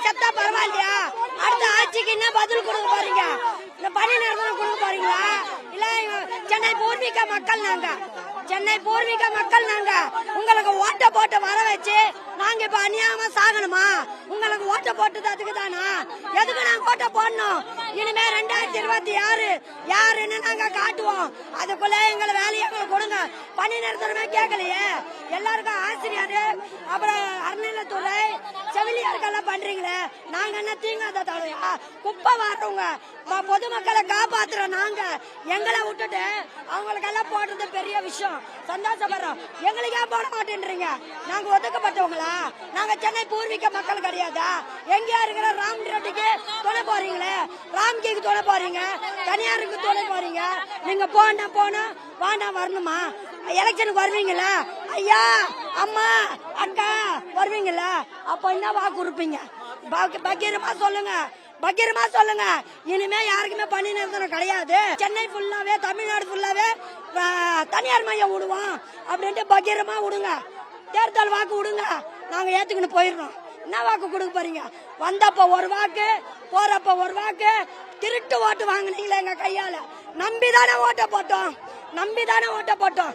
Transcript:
செத்தா பரவாயில்லையா? அடுத்த ஆட்சிக்கு என்ன பதில் கொடுக்க போறீங்க? இந்த பணி நிரந்தரம் கொடுக்க போறீங்களா? இல்ல சென்னை பூர்வீக மக்கள் நாங்க, சென்னை பூர்வீக மக்கள் நாங்க. உங்களுக்கு ஓட்ட போட்டு வர வச்சு நாங்க இப்ப அநியாயமா சாகணுமா? உங்களுக்கு ஓட்ட போட்டது அதுக்கு தானா? எதுக்கு நாங்க ஓட்ட போடணும்? இனிமே 2026 யாருன்னு நாங்க காட்டுவோம். அதுக்குள்ள எங்களை வேலையை எங்களுக்கு கொடுங்க. பணி நிரந்தரமே கேட்கலையே. எல்லாருக்கும் ஆசிரியர், அப்புறம் அறநிலைத்துறை, செவிலியர்கள்லாம் பண்றீங்களே. நாங்க என்ன தீங்காத தடையா? குப்பை வாடுறவங்க, பொதுமக்களை காப்பாத்துற நாங்க எங்களை விட்டுட்டு அவங்களுக்கெல்லாம் போடுறது பெரிய விஷயம். சந்தோஷப்படுறோம். எங்களுக்கே போட மாட்டேன்றீங்க. நாங்க ஒதுக்கப்பட்டவங்களா? நாங்க சென்னை பூர்வீக மக்கள் கிடையாதா? எங்கேயா இருக்கிற ராம் ரெட்டிக்கு துணை போறீங்களே, ராம்கிக்கு துணை போறீங்க, தனியாருக்கு துணை போறீங்க. நீங்க போனா வாண்டா வரணுமா? எலெக்ஷனுக்கு வருவீங்களா? ஐயா, அம்மா, அக்கா வருவீங்களா? அப்ப என்ன வாக்கு கொடுப்பீங்க? பக்கீரமா சொல்லுங்க, பக்கீரமா சொல்லுங்க. இனிமே யாருக்குமே பணி நிரந்தரம் கிடையாது. சென்னை ஃபுல்லாவே, தமிழ்நாடு ஃபுல்லாவே தனியார் மையம் விடுவோம் அப்படின்ட்டு பக்கீரமா விடுங்க. தேர்தல் வாக்கு விடுங்க. நாங்க ஏத்துக்கிட்டு போயிடுறோம். என்ன வாக்கு கொடுக்க போறீங்க? வந்தப்ப ஒரு வாக்கு, போறப்ப ஒரு வாக்கு. திருட்டு ஓட்டு வாங்கினீங்களே எங்க கையால. நம்பிதானே ஓட்ட போட்டோம்.